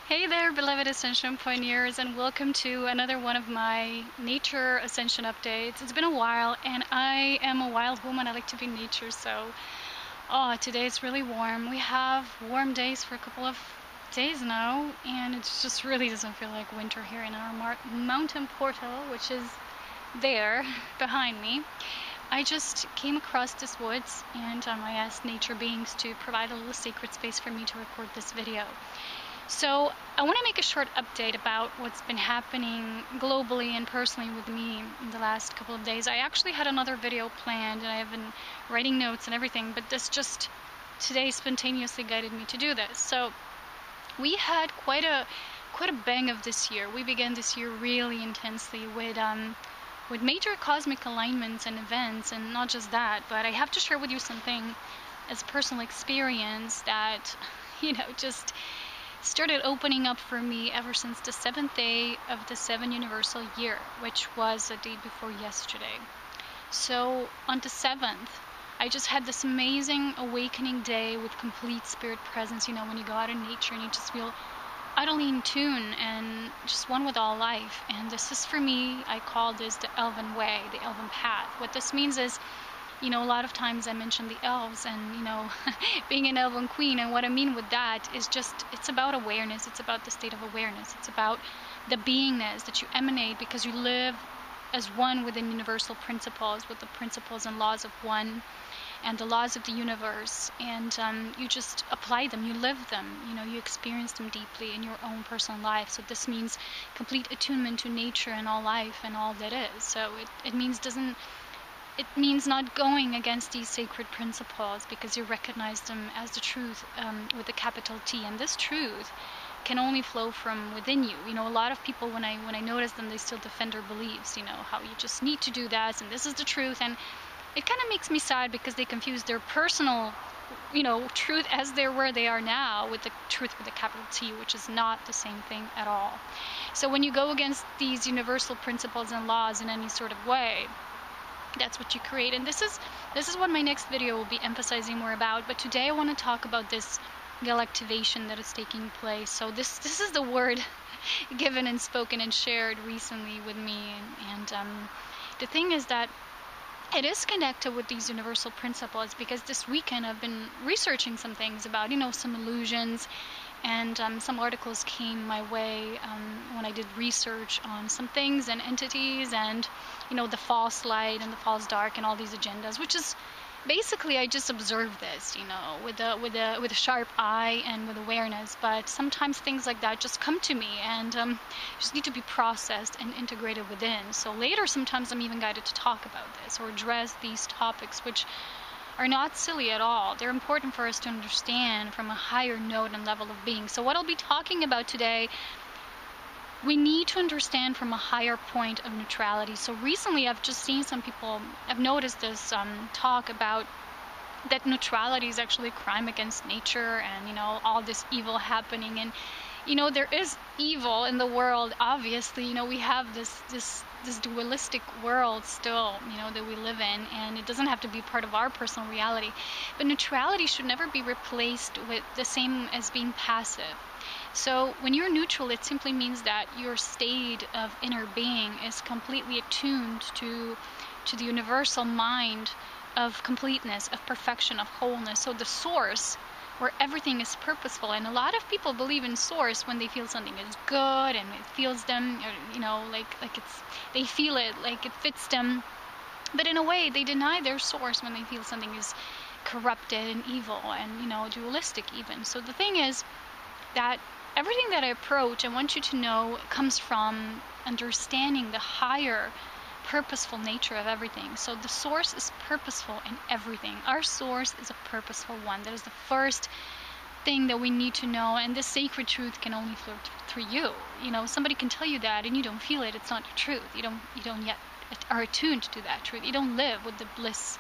Hey there, beloved Ascension pioneers, and welcome to another one of my nature Ascension updates. It's been a while, and I am a wild woman. I like to be in nature, so today it's really warm. We have warm days for a couple of days now, and it just really doesn't feel like winter here in our mountain portal, which is there behind me. I just came across this woods, and I asked nature beings to provide a little sacred space for me to record this video. So I want to make a short update about what's been happening globally and personally with me in the last couple of days. I actually had another video planned, and I have been writing notes and everything, but this just today spontaneously guided me to do this. So we had quite a bang of this year. We began this year really intensely with major cosmic alignments and events, and not just that, but I have to share with you something as personal experience that just started opening up for me ever since the 7th day of the 7 universal year, which was a day before yesterday. So on the 7th, I just had this amazing awakening day with complete spirit presence, when you go out in nature and you just feel utterly in tune and just one with all life. And this is, for me, I call this the elven way, the elven path. What this means is, a lot of times I mention the elves and, being an elven queen, and what I mean with that is just, it's about awareness, it's about the state of awareness, it's about the beingness that you emanate because you live as one within universal principles, with the principles and laws of one and the laws of the universe, and you just apply them, you live them, you experience them deeply in your own personal life. So this means complete attunement to nature and all life and all that is. So it means not going against these sacred principles because you recognize them as the truth with a capital T. And this truth can only flow from within you. A lot of people, when I notice them, they still defend their beliefs, how you just need to do that and this is the truth. And it kind of makes me sad because they confuse their personal, truth as they're where they are now with the truth with a capital T, which is not the same thing at all. So when you go against these universal principles and laws in any sort of way, that's what you create. And this is what my next video will be emphasizing more about. But today I want to talk about this Galactivation that is taking place. So this is the word given and spoken and shared recently with me. And the thing is that it is connected with these universal principles because this weekend I've been researching some things about, some illusions, and some articles came my way when I did research on some things and entities and, the false light and the false dark and all these agendas, which is basically I just observe this, with a sharp eye and with awareness. But sometimes things like that just come to me and just need to be processed and integrated within. So later, sometimes I'm even guided to talk about this or address these topics, which are not silly at all. They're important for us to understand from a higher note and level of being. So what I'll be talking about today, we need to understand from a higher point of neutrality. So recently I've just seen some people, I've noticed this talk about that neutrality is actually a crime against nature and, all this evil happening. And, there is evil in the world, obviously. We have this dualistic world still, that we live in, and it doesn't have to be part of our personal reality. But neutrality should never be replaced with the same as being passive. So when you're neutral, it simply means that your state of inner being is completely attuned to the universal mind of completeness, of perfection, of wholeness. So the source, where everything is purposeful. And a lot of people believe in source when they feel something is good and it feels them, they feel it, like it fits them. But in a way, they deny their source when they feel something is corrupted and evil and, dualistic even. So the thing is that everything that I approach, I want you to know, comes from understanding the higher purposeful nature of everything. So the source is purposeful in everything. Our source is a purposeful one. That is the first thing that we need to know, and this sacred truth can only flow through you. Somebody can tell you that and you don't feel it. It's not your truth. You don't yet are attuned to that truth. You don't live with the bliss,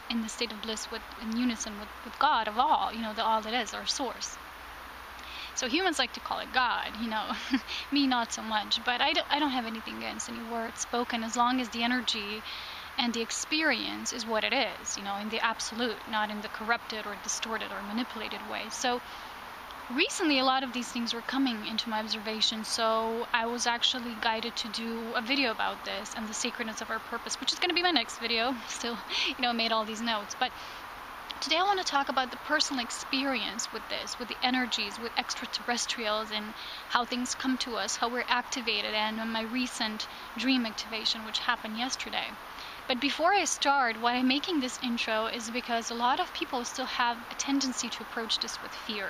in the state of bliss, in unison with God of all, the all that is, our source. So humans like to call it God, me not so much, but I don't have anything against any words spoken as long as the energy and the experience is what it is, in the absolute, not in the corrupted or distorted or manipulated way. So recently a lot of these things were coming into my observation, so I was actually guided to do a video about this and the sacredness of our purpose, which is going to be my next video. Still, made all these notes, but today I want to talk about the personal experience with this, with the energies, with extraterrestrials, and how things come to us, how we're activated, and my recent dream activation, which happened yesterday. But before I start, why I'm making this intro is because a lot of people still have a tendency to approach this with fear.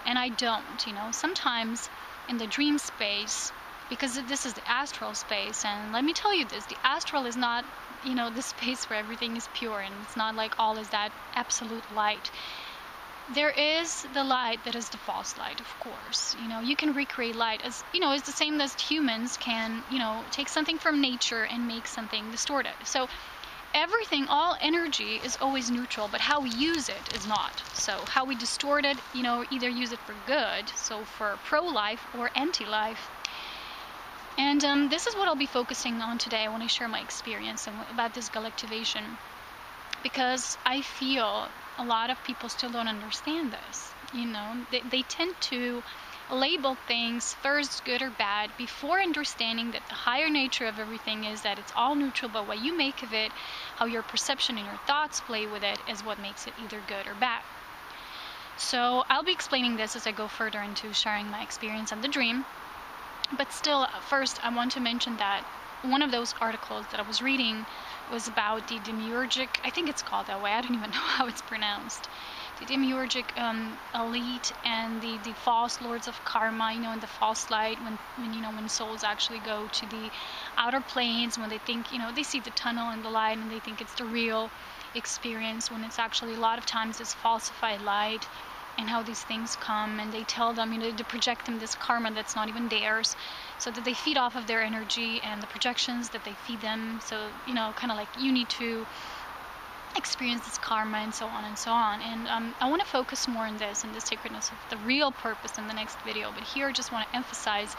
And I don't, sometimes in the dream space, because this is the astral space, and let me tell you this, the astral is not, the space where everything is pure, and it's not like all is that absolute light. There is the light that is the false light, of course. You can recreate light as, it's the same as humans can, take something from nature and make something distorted. So everything, all energy is always neutral, but how we use it is not. So how we distort it, either use it for good, so for pro-life or anti-life. And this is what I'll be focusing on today when I share my experience about this Galactivation, because I feel a lot of people still don't understand this. They tend to label things first good or bad before understanding that the higher nature of everything is that it's all neutral, but what you make of it, how your perception and your thoughts play with it, is what makes it either good or bad. So I'll be explaining this as I go further into sharing my experience on the dream. But still, first I want to mention that one of those articles that I was reading was about the demiurgic, I think it's called that way, I don't even know how it's pronounced, the demiurgic elite and the false lords of karma, in the false light, when souls actually go to the outer planes, when they think, they see the tunnel and the light and they think it's the real experience, when it's actually a lot of times this falsified light, and how these things come, and they tell them, to project them this karma that's not even theirs, so that they feed off of their energy and the projections that they feed them. So, kind of like you need to experience this karma and so on and so on. And I want to focus more on this and the sacredness of the real purpose in the next video. But here I just want to emphasize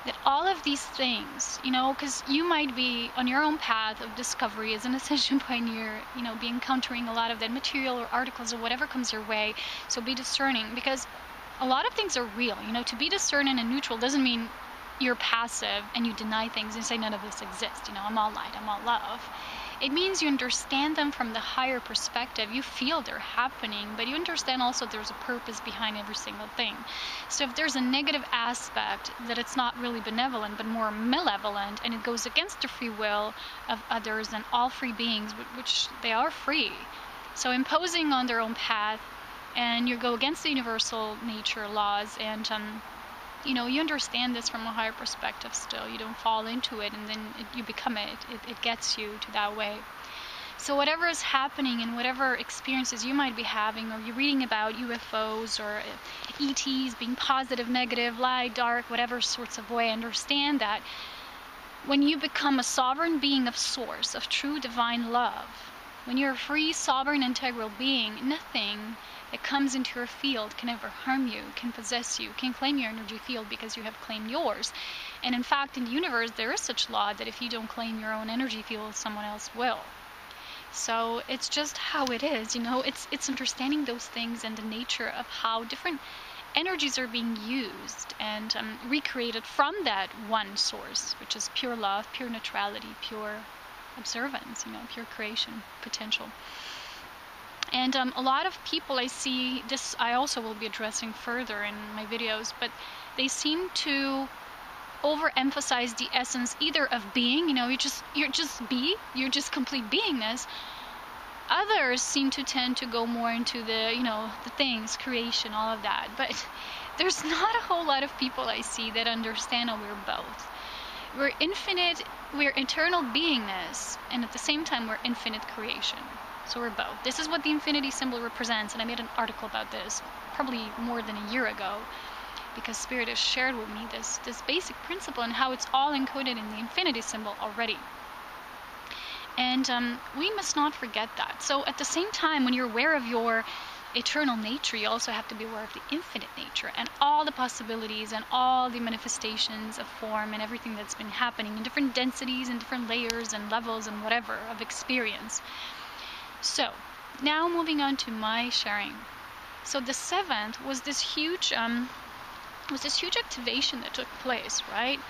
that all of these things, because you might be on your own path of discovery as an Ascension pioneer, be encountering a lot of that material or articles or whatever comes your way. So be discerning, because a lot of things are real. To be discerning and neutral doesn't mean you're passive and you deny things and say none of this exists. I'm all light, I'm all love. It means you understand them from the higher perspective. You feel they're happening, but you understand also there's a purpose behind every single thing. So if there's a negative aspect, that it's not really benevolent, but more malevolent, and it goes against the free will of others and all free beings, which they are free. So imposing on their own path, and you go against the universal nature laws, and you understand this from a higher perspective still. You don't fall into it and then you become it. It gets you to that way. So whatever is happening and whatever experiences you might be having, or you're reading about UFOs or ETs being positive, negative, light, dark, whatever sorts of way, understand that when you become a sovereign being of source, of true divine love, when you're a free, sovereign, integral being, nothing that comes into your field can ever harm you, can possess you, can claim your energy field because you have claimed yours. And in fact, in the universe, there is such law that if you don't claim your own energy field, someone else will. So it's just how it is, it's understanding those things and the nature of how different energies are being used and recreated from that one source, which is pure love, pure neutrality, pure observance, pure creation potential. And a lot of people I see, this I also will be addressing further in my videos, but they seem to overemphasize the essence either of being, you're just complete beingness. Others seem to tend to go more into the things, creation, all of that. But there's not a whole lot of people I see that understand that we're both. We're infinite, we're eternal beingness, and at the same time we're infinite creation. So we're both. This is what the infinity symbol represents, and I made an article about this probably more than a year ago, because Spirit has shared with me this basic principle and how it's all encoded in the infinity symbol already. And we must not forget that. So at the same time, when you're aware of your eternal nature, you also have to be aware of the infinite nature and all the possibilities and all the manifestations of form and everything that's been happening in different densities and different layers and levels and whatever of experience. So now moving on to my sharing. So the 7th was this huge activation that took place, right?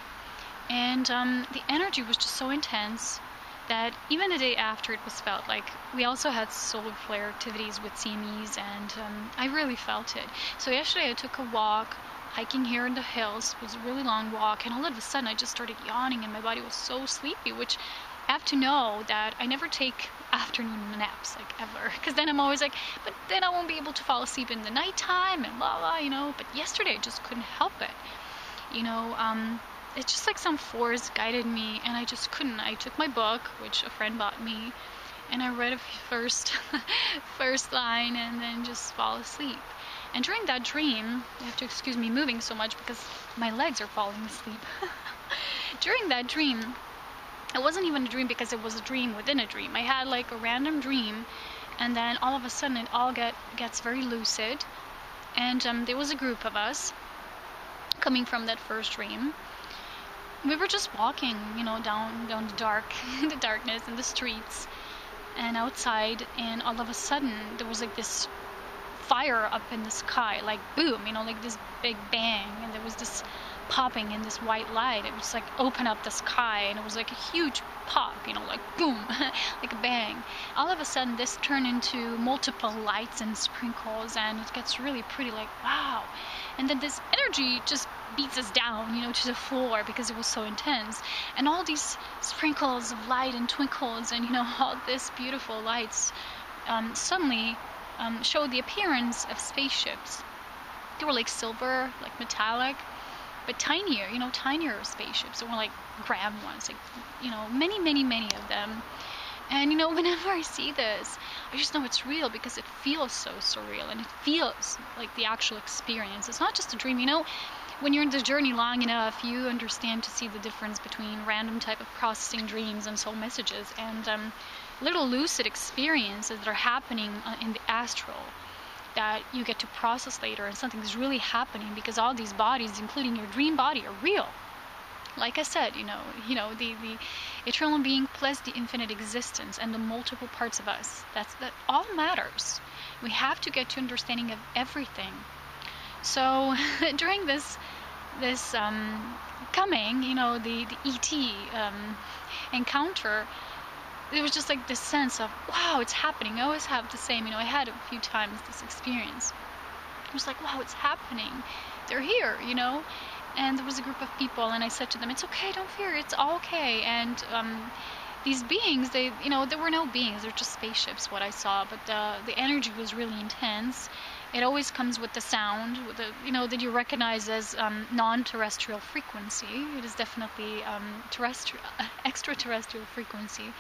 And the energy was just so intense that even the day after, it was felt like we also had solar flare activities with CMEs, and I really felt it. So yesterday I took a walk, hiking here in the hills. It was a really long walk, and all of a sudden I just started yawning, and my body was so sleepy, which I have to know that I never take afternoon naps, like, ever, because then I'm always like, but then I won't be able to fall asleep in the nighttime and blah blah, you know. But yesterday I just couldn't help it, you know. It's just like some force guided me, and I just couldn't. I took my book, which a friend bought me, and I read a first line, and then just fall asleep. And during that dream, you have to excuse me moving so much because my legs are falling asleep. During that dream, it wasn't even a dream because it was a dream within a dream. I had like a random dream, and then all of a sudden it all gets very lucid. And there was a group of us coming from that first dream. We were just walking, you know, down the darkness in the streets and outside, and all of a sudden there was like this fire up in the sky, like boom, you know, like this big bang, and there was this popping in this white light. It was like open up the sky, and it was like a huge pop, you know, like boom, like a bang. All of a sudden this turned into multiple lights and sprinkles, and it gets really pretty, like wow. And then this energy just beats us down, you know, to the floor because it was so intense. And all these sprinkles of light and twinkles and, you know, all this beautiful lights suddenly showed the appearance of spaceships. They were like silver, like metallic, but tinier, you know, tinier spaceships. They were like grand ones, like, you know, many of them. And, you know, whenever I see this, I just know it's real because it feels so surreal, and it feels like the actual experience. It's not just a dream, you know. When you're in the journey long enough, you understand to see the difference between random type of processing dreams and soul messages and little lucid experiences that are happening in the astral that you get to process later, and something's really happening because all these bodies, including your dream body, are real. Like I said, you know, the eternal being plus the infinite existence and the multiple parts of us. That all matters. We have to get to understanding of everything. So during this coming, you know, the ET encounter, it was just like this sense of wow, it's happening. I always have the same, you know, I had a few times this experience. It was like wow, it's happening. They're here, you know. And there was a group of people, and I said to them, it's okay, don't fear, it's all okay. And these beings, they, you know, there were no beings, they're just spaceships, what I saw, but the energy was really intense. It always comes with the sound, with the, you know, that you recognize as non-terrestrial frequency. It is definitely terrestrial, extraterrestrial frequency.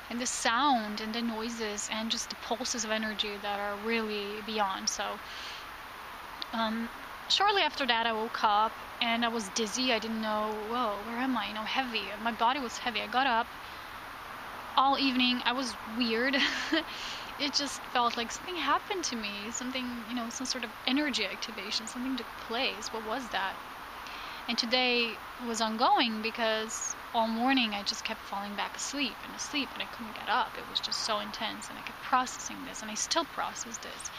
And the sound and the noises and just the pulses of energy that are really beyond. So shortly after that, I woke up and I was dizzy. I didn't know, whoa, where am I? You know, heavy. My body was heavy. I got up all evening. I was weird. It just felt like something happened to me. Something, you know, some sort of energy activation. Something took place. What was that? And today was ongoing because all morning I just kept falling back asleep, and I couldn't get up. It was just so intense, and I kept processing this, and I still process this.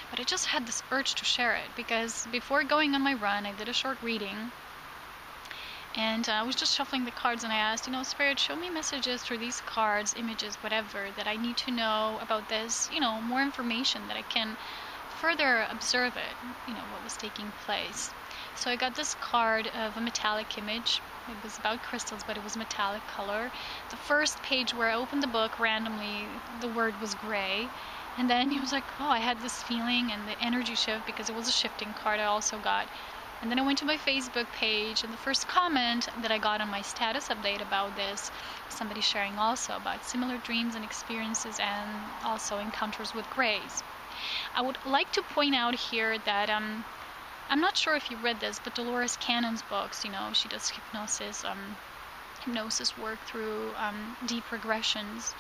But I just had this urge to share it because before going on my run, I did a short reading, and I was just shuffling the cards, and I asked, you know, Spirit, show me messages through these cards, images, whatever, that I need to know about this, you know, more information that I can further observe it, you know, what was taking place. So I got this card of a metallic image. It was about crystals, but it was metallic color. The first page where I opened the book, randomly, the word was gray. And then it was like, oh, I had this feeling and the energy shift because it was a shifting card I also got. And then I went to my Facebook page, and the first comment that I got on my status update about this, somebody sharing also about similar dreams and experiences and also encounters with grays. I would like to point out here that I'm not sure if you read this, but Dolores Cannon's books, you know, she does hypnosis work through deep regressions.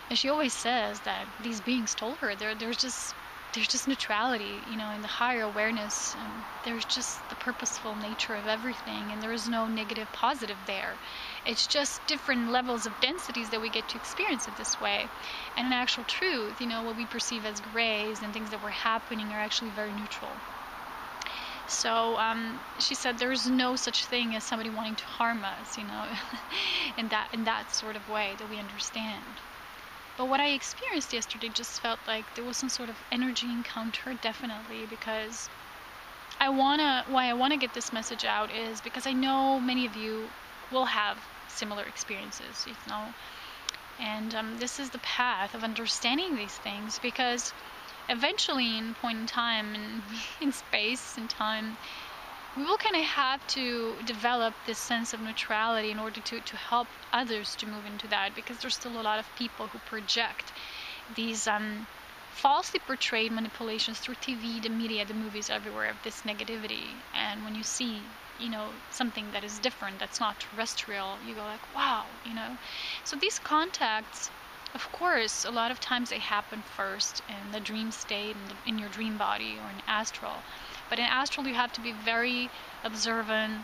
And she always says that these beings told her they're just there's just neutrality, you know, in the higher awareness. There's just the purposeful nature of everything, and there is no negative, positive there. It's just different levels of densities that we get to experience it this way. And in actual truth, you know, what we perceive as grays and things that were happening are actually very neutral. So she said there's no such thing as somebody wanting to harm us, you know, in that sort of way that we understand. But what I experienced yesterday just felt like there was some sort of energy encounter, definitely, because why I wanna get this message out is because I know many of you will have similar experiences, you know, and this is the path of understanding these things, because eventually, in a point in time, in space and time, we will kind of have to develop this sense of neutrality in order to help others to move into that, because there's still a lot of people who project these falsely portrayed manipulations through TV, the media, the movies, everywhere, of this negativity. And when you see, you know, something that is different, that's not terrestrial, you go like, wow, you know. So these contacts, of course, a lot of times they happen first in the dream state, in your dream body, or in astral. But in astral, you have to be very observant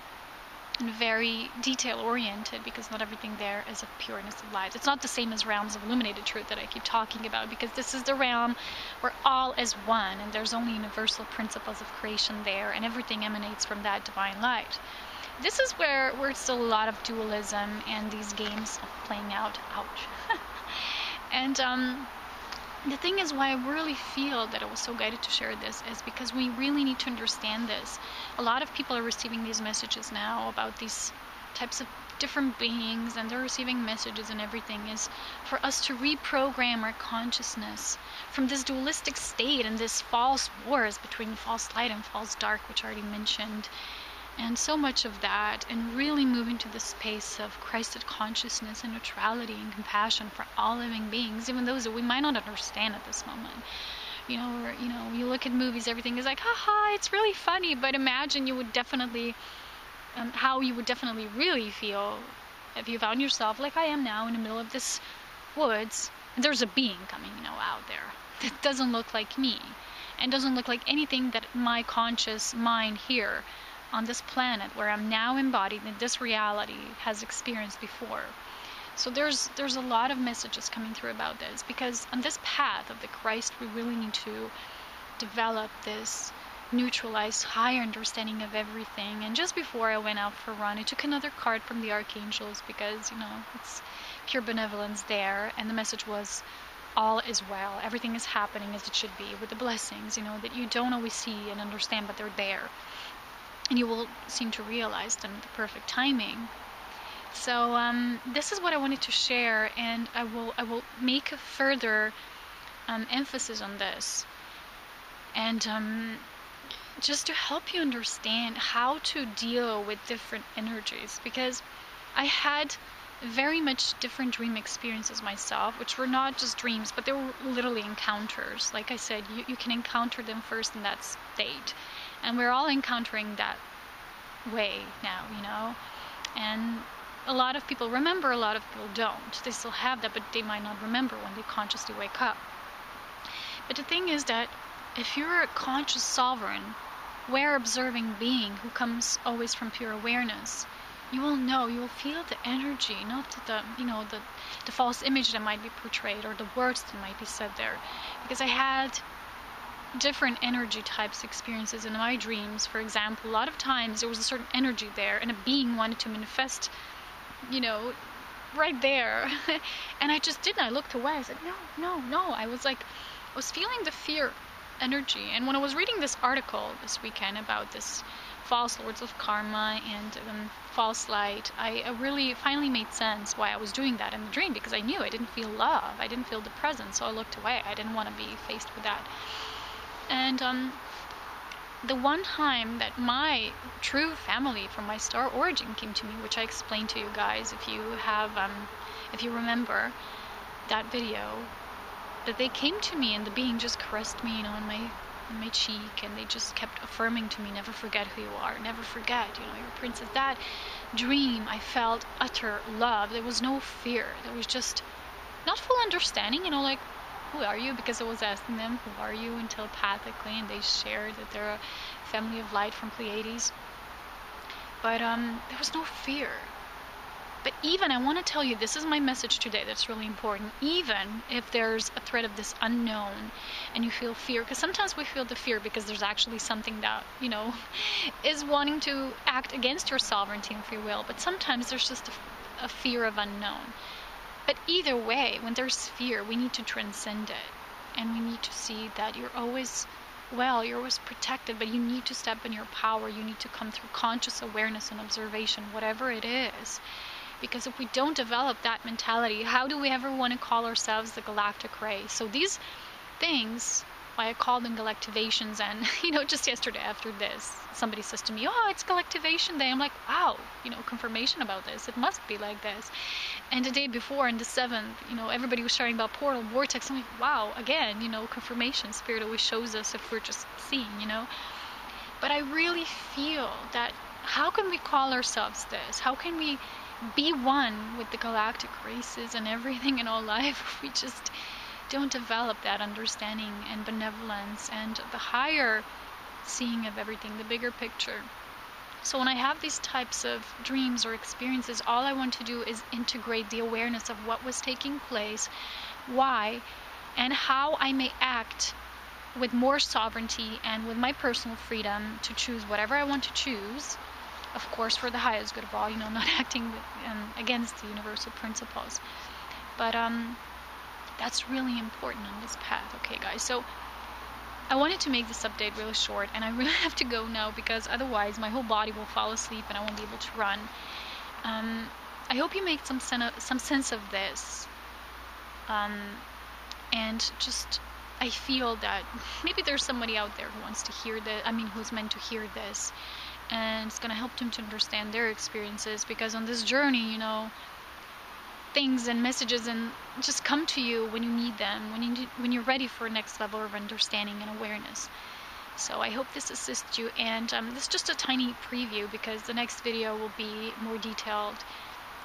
and very detail-oriented, because not everything there is of pureness of light. It's not the same as realms of illuminated truth that I keep talking about, because this is the realm where all is one, and there's only universal principles of creation there, and everything emanates from that divine light. This is where it's still a lot of dualism and these games of playing out. Ouch. And the thing is, why I really feel that I was so guided to share this is because we really need to understand this. A lot of people are receiving these messages now about these types of different beings, and they're receiving messages, and everything is for us to reprogram our consciousness from this dualistic state and this false wars between false light and false dark, which I already mentioned, and so much of that, and really move into the space of Christed consciousness and neutrality and compassion for all living beings, even those that we might not understand at this moment. You know, or, you know, you look at movies, everything is like, haha, it's really funny, but imagine you would definitely, how you would definitely really feel if you found yourself, like I am now, in the middle of this woods, and there's a being coming, you know, out there that doesn't look like me, and doesn't look like anything that my conscious mind here on this planet, where I'm now embodied in this reality, has experienced before. So there's a lot of messages coming through about this, because on this path of the Christ, we really need to develop this neutralized, higher understanding of everything. And just before I went out for a run, I took another card from the archangels, because, you know, it's pure benevolence there, and the message was, all is well, everything is happening as it should be, with the blessings, you know, that you don't always see and understand, but they're there. And you will seem to realize them at the perfect timing. So this is what I wanted to share, and I will make a further emphasis on this, and just to help you understand how to deal with different energies, because I had very much different dream experiences myself, which were not just dreams, but they were literally encounters. Like I said, you can encounter them first in that state. And we're all encountering that way now, you know. And a lot of people remember, a lot of people don't. They still have that, but they might not remember when they consciously wake up. But the thing is that if you're a conscious sovereign, aware observing being who comes always from pure awareness, you will know, you will feel the energy, not the, you know, the false image that might be portrayed, or the words that might be said there. Because I had different energy types experiences in my dreams. For example, a lot of times there was a certain energy there, and a being wanted to manifest, you know, right there. And I just didn't. I looked away. I said, no. I was feeling the fear energy. And when I was reading this article this weekend about this false lords of karma and false light, I really finally made sense why I was doing that in the dream, because I knew I didn't feel love, I didn't feel the presence, so I looked away. I didn't want to be faced with that. And the one time that my true family from my star origin came to me, which I explained to you guys, if you have, if you remember that video, that they came to me and the being just caressed me, you know, on my cheek, and they just kept affirming to me, never forget who you are, never forget, you know, you're a princess. That dream, I felt utter love. There was no fear. There was just not full understanding, you know, like, who are you? Because I was asking them, who are you? And telepathically, and they shared that they're a family of light from Pleiades. But there was no fear. But even, I want to tell you, this is my message today that's really important. Even if there's a threat of this unknown and you feel fear, because sometimes we feel the fear because there's actually something that, is wanting to act against your sovereignty and free will. But sometimes there's just a fear of unknown. But either way, when there's fear, we need to transcend it. And we need to see that you're always protected, but you need to step in your power. You need to come through conscious awareness and observation, whatever it is. Because if we don't develop that mentality, how do we ever want to call ourselves the galactic race? So these things, why I call them galactivations, and just yesterday after this, somebody says to me, oh, it's Galactivation Day. I'm like, wow, confirmation about this. It must be like this. And the day before, on the 7th, everybody was sharing about portal, vortex. I'm like, wow, again, confirmation. Spirit always shows us if we're just seeing, But I really feel that how can we call ourselves this? How can we be one with the galactic races and everything in all life if we just don't develop that understanding and benevolence and the higher seeing of everything, the bigger picture? So when I have these types of dreams or experiences, all I want to do is integrate the awareness of what was taking place, why, and how I may act with more sovereignty and with my personal freedom to choose whatever I want to choose, of course for the highest good of all, not acting against the universal principles. But that's really important on this path. Okay, guys, so I wanted to make this update really short, and I really have to go now because otherwise my whole body will fall asleep and I won't be able to run. I hope you make some sense of this, and just I feel that maybe there's somebody out there who wants to hear this. Who's meant to hear this, and it's gonna help them to understand their experiences. Because on this journey, things and messages and just come to you when you need them, when you're ready for a next level of understanding and awareness. So I hope this assists you, and this is just a tiny preview because the next video will be more detailed.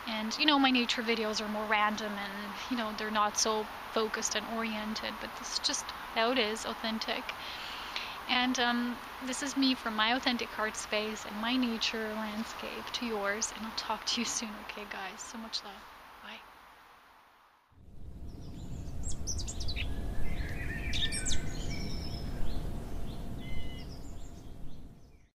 And my nature videos are more random and they're not so focused and oriented, but this is just how it is, authentic. And this is me from my authentic heart space and my nature landscape to yours, and I'll talk to you soon. Okay, guys, so much love.